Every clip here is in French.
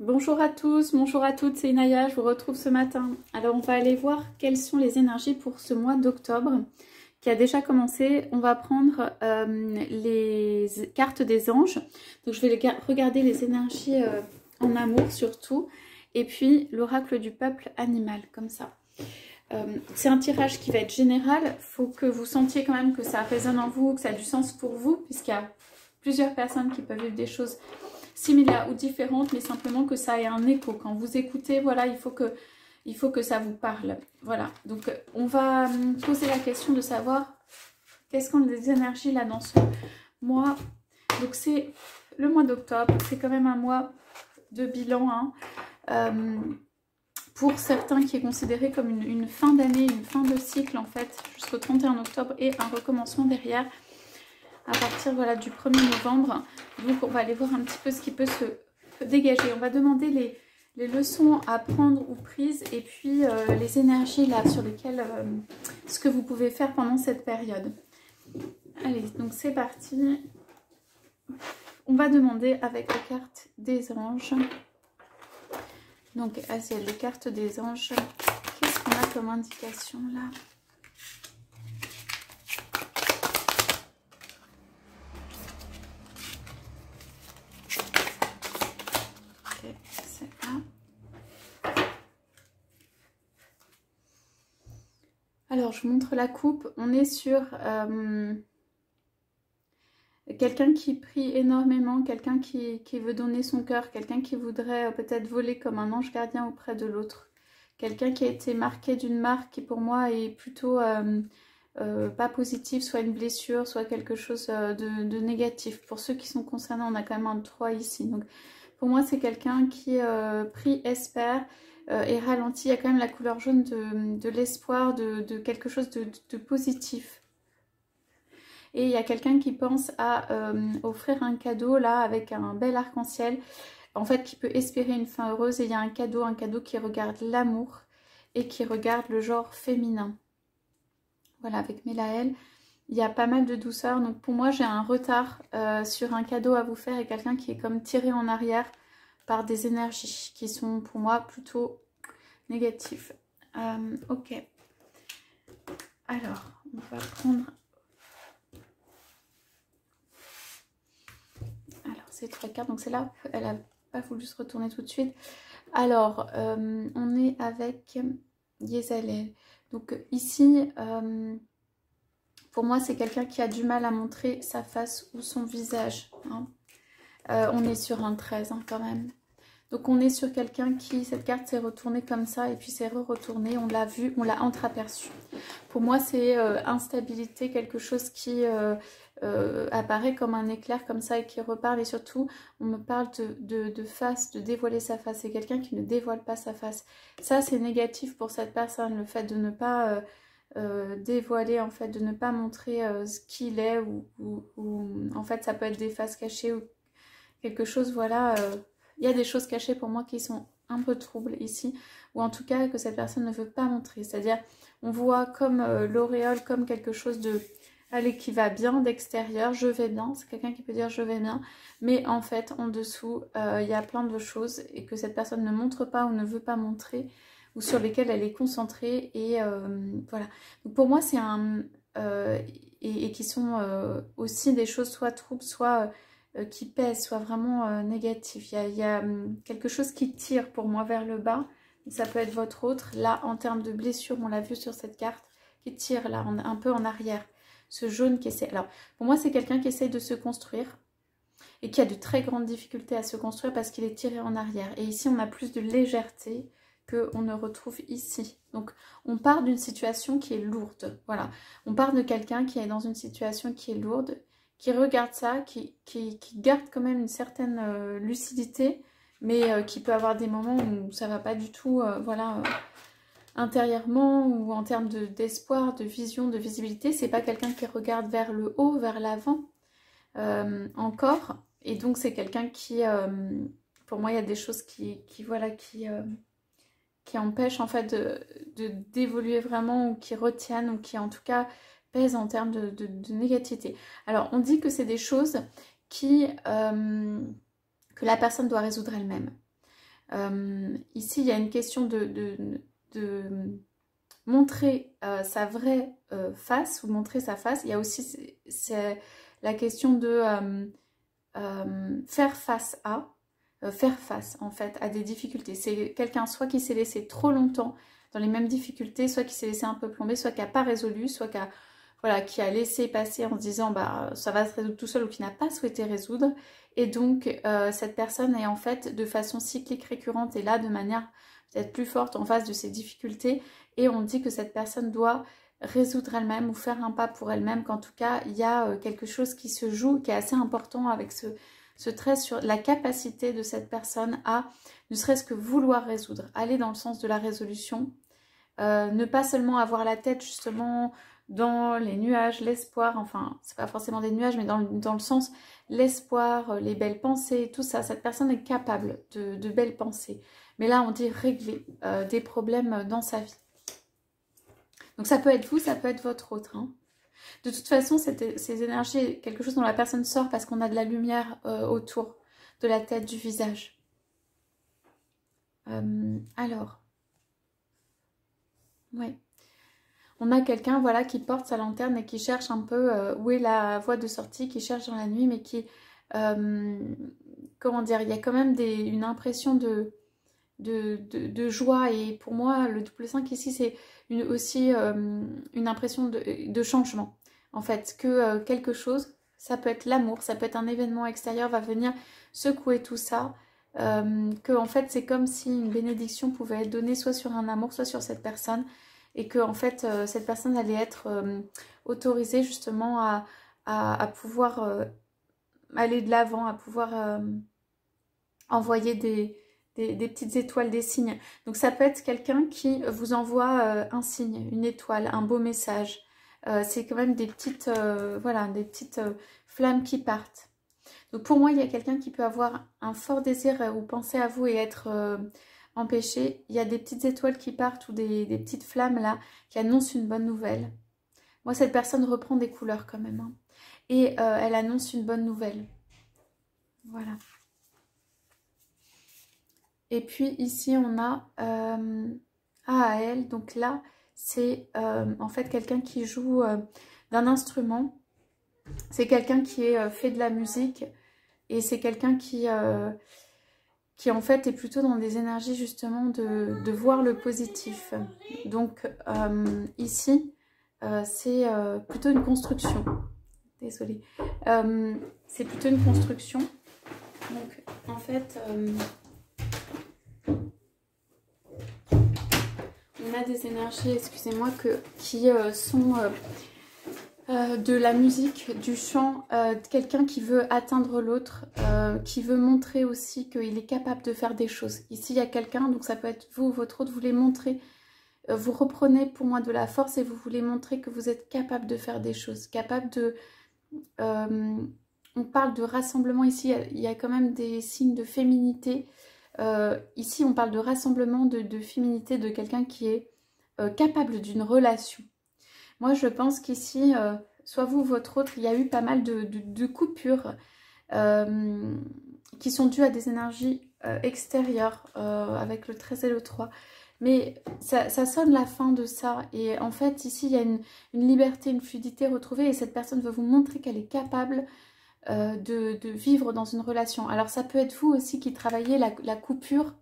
Bonjour à tous, bonjour à toutes, c'est Inaya, je vous retrouve ce matin. Alors on va aller voir quelles sont les énergies pour ce mois d'octobre qui a déjà commencé. On va prendre les cartes des anges. Donc je vais regarder les énergies en amour surtout. Et puis l'oracle du peuple animal, comme ça. C'est un tirage qui va être général. Il faut que vous sentiez quand même que ça résonne en vous, que ça a du sens pour vous, puisqu'il y a plusieurs personnes qui peuvent vivre des choses similaires ou différentes, mais simplement que ça ait un écho. Quand vous écoutez, voilà, il faut que ça vous parle. Voilà, donc on va poser la question de savoir qu'est-ce qu'on a des énergies là dans ce mois. Donc c'est le mois d'octobre, c'est quand même un mois de bilan, hein. Pour certains qui est considéré comme une fin d'année, une fin de cycle en fait, jusqu'au 31 octobre et un recommencement derrière à partir voilà, du 1er novembre. Donc on va aller voir un petit peu ce qui peut se dégager. On va demander les leçons à prendre ou prises et puis les énergies là sur lesquelles, ce que vous pouvez faire pendant cette période. Allez, donc c'est parti. On va demander avec les cartes des anges. Donc, Asiel, les cartes des anges, qu'est-ce qu'on a comme indication là? Ok, c'est là. Alors, je vous montre la coupe. On est sur quelqu'un qui prie énormément, quelqu'un qui veut donner son cœur, quelqu'un qui voudrait peut-être voler comme un ange gardien auprès de l'autre. Quelqu'un qui a été marqué d'une marque qui pour moi est plutôt pas positive, soit une blessure, soit quelque chose de négatif. Pour ceux qui sont concernés, on a quand même un 3 ici. Donc pour moi c'est quelqu'un qui prie, espère et ralentit. Il y a quand même la couleur jaune de l'espoir, de quelque chose de positif. Et il y a quelqu'un qui pense à offrir un cadeau là avec un bel arc-en-ciel. En fait, qui peut espérer une fin heureuse. Et il y a un cadeau qui regarde l'amour et qui regarde le genre féminin. Voilà, avec Mélaël, il y a pas mal de douceur. Donc pour moi, j'ai un retard sur un cadeau à vous faire et quelqu'un qui est comme tiré en arrière par des énergies qui sont pour moi plutôt négatives. Ok. Alors, on va prendre... Alors, ces 3 cartes. Donc celle-là, elle n'a pas voulu se retourner tout de suite. Alors, on est avec Yezalel. Donc ici, pour moi, c'est quelqu'un qui a du mal à montrer sa face ou son visage. Hein. On est sur un 13 hein, quand même. Donc on est sur quelqu'un qui, cette carte s'est retournée comme ça et puis s'est re-retournée. On l'a vu, on l'a entreaperçu. Pour moi, c'est instabilité, quelque chose qui apparaît comme un éclair comme ça et qui reparle. Et surtout, on me parle de face, de dévoiler sa face. C'est quelqu'un qui ne dévoile pas sa face. Ça, c'est négatif pour cette personne, le fait de ne pas dévoiler, en fait, de ne pas montrer ce qu'il est ou en fait, ça peut être des faces cachées ou quelque chose, voilà. Il y a des choses cachées pour moi qui sont un peu troubles ici, ou en tout cas que cette personne ne veut pas montrer. C'est-à-dire, on voit comme l'auréole, comme quelque chose de, allez, qui va bien d'extérieur, je vais bien, c'est quelqu'un qui peut dire je vais bien, mais en fait, en dessous, il y a plein de choses et que cette personne ne montre pas ou ne veut pas montrer, ou sur lesquelles elle est concentrée, et voilà. Donc pour moi, c'est un... et qui sont aussi des choses soit troubles, soit... qui pèse, soit vraiment négatif. Il y a quelque chose qui tire pour moi vers le bas. Ça peut être votre autre. Là, en termes de blessure, on l'a vu sur cette carte, qui tire là, un peu en arrière. Ce jaune qui essaie... Alors, pour moi, c'est quelqu'un qui essaie de se construire et qui a de très grandes difficultés à se construire parce qu'il est tiré en arrière. Et ici, on a plus de légèreté qu'on ne retrouve ici. Donc, on part d'une situation qui est lourde. Voilà. On part de quelqu'un qui est dans une situation qui est lourde, qui regarde ça, qui garde quand même une certaine lucidité, mais qui peut avoir des moments où ça va pas du tout, voilà, intérieurement ou en termes d'espoir, de vision, de visibilité. C'est pas quelqu'un qui regarde vers le haut, vers l'avant, encore. Et donc c'est quelqu'un qui, pour moi, il y a des choses voilà, qui empêchent en fait d'évoluer vraiment, ou qui retiennent, ou qui en tout cas pèse en termes de négativité. Alors, on dit que c'est des choses que la personne doit résoudre elle-même. Ici, il y a une question de montrer sa vraie face ou montrer sa face. Il y a aussi c'est la question de faire face à, faire face en fait à des difficultés. C'est quelqu'un soit qui s'est laissé trop longtemps dans les mêmes difficultés, soit qui s'est laissé un peu plomber, soit qui n'a pas résolu, soit qui a, voilà, qui a laissé passer en se disant bah ça va se résoudre tout seul ou qui n'a pas souhaité résoudre. Et donc cette personne est en fait de façon cyclique récurrente et là de manière peut-être plus forte en face de ses difficultés. Et on dit que cette personne doit résoudre elle-même ou faire un pas pour elle-même, qu'en tout cas il y a quelque chose qui se joue, qui est assez important avec ce trait sur la capacité de cette personne à ne serait-ce que vouloir résoudre, aller dans le sens de la résolution, ne pas seulement avoir la tête justement dans les nuages, l'espoir, enfin c'est pas forcément des nuages mais dans le sens l'espoir, les belles pensées, tout ça. Cette personne est capable de belles pensées, mais là on dit régler des problèmes dans sa vie. Donc ça peut être vous, ça peut être votre autre. Hein. De toute façon, ces énergies, quelque chose dont la personne sort parce qu'on a de la lumière autour de la tête, du visage. Alors, ouais. On a quelqu'un voilà, qui porte sa lanterne et qui cherche un peu où est la voie de sortie, qui cherche dans la nuit, mais qui, comment dire, il y a quand même une impression de joie. Et pour moi, le double 5 ici, c'est aussi une impression de changement. En fait, que quelque chose, ça peut être l'amour, ça peut être un événement extérieur, va venir secouer tout ça. Que en fait, c'est comme si une bénédiction pouvait être donnée soit sur un amour, soit sur cette personne. Et que en fait, cette personne allait être autorisée justement à pouvoir aller de l'avant, à pouvoir envoyer des petites étoiles, des signes. Donc ça peut être quelqu'un qui vous envoie un signe, une étoile, un beau message. C'est quand même des petites, voilà, des petites flammes qui partent. Donc pour moi, il y a quelqu'un qui peut avoir un fort désir ou penser à vous et être empêché. Il y a des petites étoiles qui partent ou des petites flammes là qui annoncent une bonne nouvelle. Moi, cette personne reprend des couleurs quand même. Hein. Et elle annonce une bonne nouvelle. Voilà. Et puis ici, on a AAL. Donc là, c'est en fait quelqu'un qui joue d'un instrument. C'est quelqu'un qui fait de la musique. Et c'est quelqu'un qui en fait est plutôt dans des énergies justement de voir le positif. Donc ici, c'est plutôt une construction. Désolée. C'est plutôt une construction. Donc en fait... on a des énergies, excusez-moi, qui sont de la musique, du chant, quelqu'un qui veut atteindre l'autre, qui veut montrer aussi qu'il est capable de faire des choses. Ici, il y a quelqu'un, donc ça peut être vous ou votre autre, vous voulez montrer, vous reprenez pour moi de la force et vous voulez montrer que vous êtes capable de faire des choses, capable de... on parle de rassemblement, ici, il y a quand même des signes de féminité. Ici, on parle de rassemblement, de féminité, de quelqu'un qui est capable d'une relation. Moi, je pense qu'ici, soit vous ou votre autre, il y a eu pas mal de coupures qui sont dues à des énergies extérieures avec le 13 et le 3. Mais ça sonne la fin de ça. Et en fait, ici, il y a une liberté, une fluidité retrouvée et cette personne veut vous montrer qu'elle est capable de vivre dans une relation. Alors ça peut être vous aussi qui travaillez la coupure,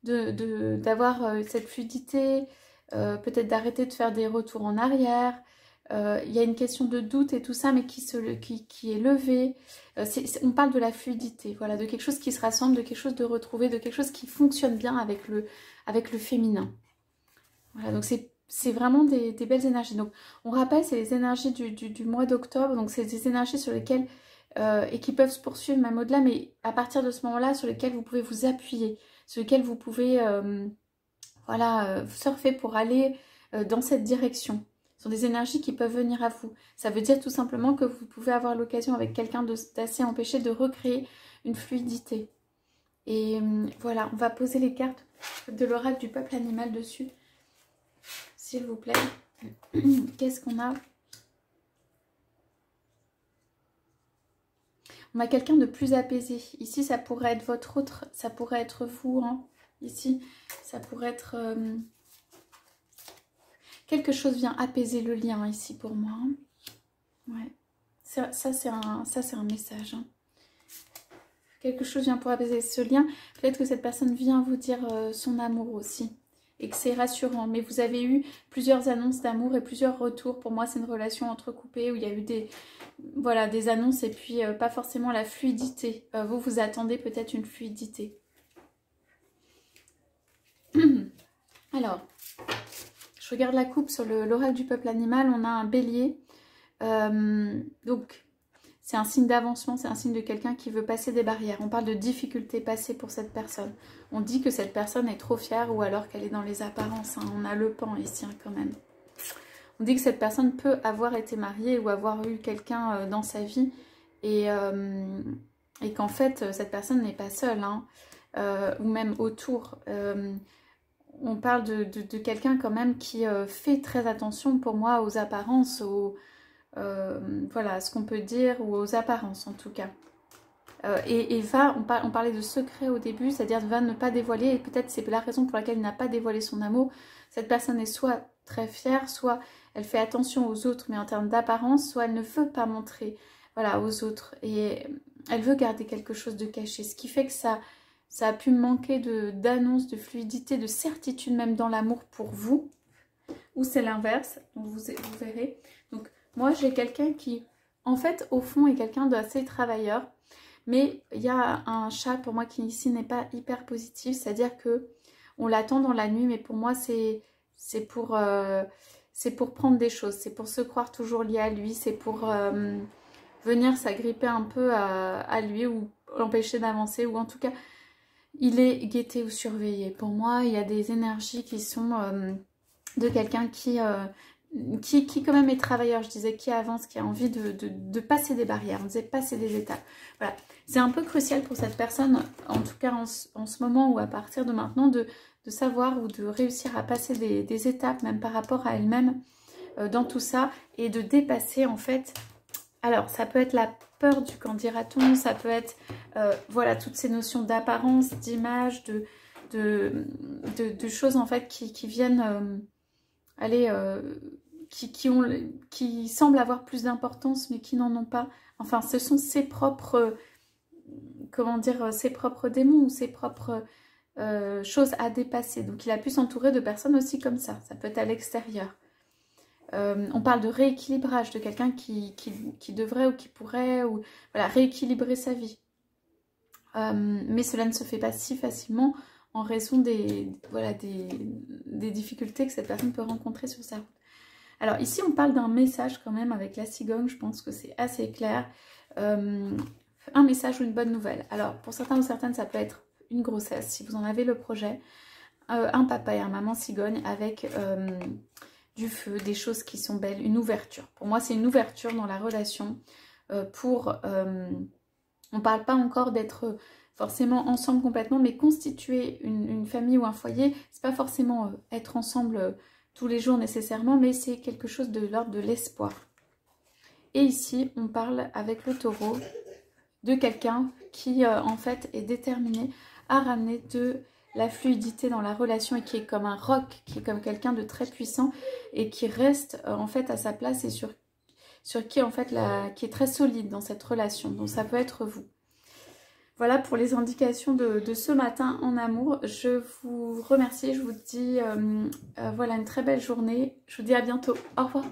d'avoir cette fluidité, peut-être d'arrêter de faire des retours en arrière. Il y a une question de doute et tout ça, mais qui est levée. On parle de la fluidité, voilà, de quelque chose qui se rassemble, de quelque chose de retrouvé, de quelque chose qui fonctionne bien avec le féminin. Voilà, donc c'est vraiment des belles énergies. Donc on rappelle, c'est les énergies du mois d'octobre, donc c'est des énergies sur lesquelles et qui peuvent se poursuivre même au-delà, mais à partir de ce moment-là, sur lesquelles vous pouvez vous appuyer, sur lesquelles vous pouvez voilà, surfer pour aller dans cette direction. Ce sont des énergies qui peuvent venir à vous. Ça veut dire tout simplement que vous pouvez avoir l'occasion avec quelqu'un d'assez empêché de recréer une fluidité. Et voilà, on va poser les cartes de l'oracle du peuple animal dessus. S'il vous plaît. Qu'est-ce qu'on a? On a quelqu'un de plus apaisé. Ici, ça pourrait être votre autre, ça pourrait être vous. Hein. Ici, ça pourrait être... quelque chose vient apaiser le lien ici pour moi. Hein. Ouais. Ça c'est un message. Hein. Quelque chose vient pour apaiser ce lien. Peut-être que cette personne vient vous dire son amour aussi. Et que c'est rassurant. Mais vous avez eu plusieurs annonces d'amour et plusieurs retours. Pour moi, c'est une relation entrecoupée où il y a eu des annonces et puis pas forcément la fluidité. Vous attendez peut-être une fluidité. Alors, je regarde la coupe sur l'oracle du peuple animal. On a un bélier. Donc, c'est un signe d'avancement, c'est un signe de quelqu'un qui veut passer des barrières. On parle de difficultés passées pour cette personne. On dit que cette personne est trop fière ou alors qu'elle est dans les apparences. Hein. On a le pan ici hein, quand même. On dit que cette personne peut avoir été mariée ou avoir eu quelqu'un dans sa vie et qu'en fait, cette personne n'est pas seule. Hein, ou même autour. On parle de quelqu'un quand même qui fait très attention pour moi aux apparences, voilà, ce qu'on peut dire, ou aux apparences en tout cas. On parlait de secret au début, c'est-à-dire va ne pas dévoiler, et peut-être c'est la raison pour laquelle il n'a pas dévoilé son amour. Cette personne est soit très fière, soit elle fait attention aux autres, mais en termes d'apparence, soit elle ne veut pas montrer voilà, aux autres, et elle veut garder quelque chose de caché, ce qui fait que ça a pu manquer d'annonce, de fluidité, de certitude même dans l'amour pour vous, ou c'est l'inverse, donc vous verrez. Donc moi, j'ai quelqu'un qui, en fait, au fond, est quelqu'un d'assez travailleur. Mais il y a un chat, pour moi, qui ici n'est pas hyper positif. C'est-à-dire que on l'attend dans la nuit, mais pour moi, c'est pour prendre des choses. C'est pour se croire toujours lié à lui. C'est pour venir s'agripper un peu à lui ou l'empêcher d'avancer. Ou en tout cas, il est guetté ou surveillé. Pour moi, il y a des énergies qui sont de quelqu'un qui quand même est travailleur, je disais, qui avance, qui a envie de passer des barrières, on disait passer des étapes. Voilà, c'est un peu crucial pour cette personne, en tout cas en ce moment ou à partir de maintenant, de savoir ou de réussir à passer des étapes, même par rapport à elle-même, dans tout ça, et de dépasser en fait, alors ça peut être la peur du qu'en dira-t-on, ça peut être, voilà, toutes ces notions d'apparence, d'image, de choses en fait qui viennent... qui semblent avoir plus d'importance mais qui n'en ont pas. Enfin, ce sont ses propres, comment dire, ses propres démons ou ses propres choses à dépasser. Donc il a pu s'entourer de personnes aussi comme ça. Ça peut être à l'extérieur. On parle de rééquilibrage, de quelqu'un qui devrait ou qui pourrait ou, voilà, rééquilibrer sa vie. Mais cela ne se fait pas si facilement en raison des difficultés que cette personne peut rencontrer sur sa route. Alors ici on parle d'un message quand même avec la cigogne, je pense que c'est assez clair. Un message ou une bonne nouvelle. Alors pour certains ou certaines ça peut être une grossesse, si vous en avez le projet, un papa et un maman cigogne avec du feu, des choses qui sont belles, une ouverture. Pour moi c'est une ouverture dans la relation on ne parle pas encore d'être forcément ensemble complètement, mais constituer une famille ou un foyer, c'est pas forcément être ensemble tous les jours nécessairement, mais c'est quelque chose de l'ordre de l'espoir. Et ici, on parle avec le taureau de quelqu'un qui en fait est déterminé à ramener de la fluidité dans la relation et qui est comme un roc, qui est comme quelqu'un de très puissant et qui reste en fait à sa place et sur qui en fait qui est très solide dans cette relation. Donc ça peut être vous. Voilà pour les indications de ce matin en amour. Je vous remercie, je vous dis voilà une très belle journée. Je vous dis à bientôt. Au revoir.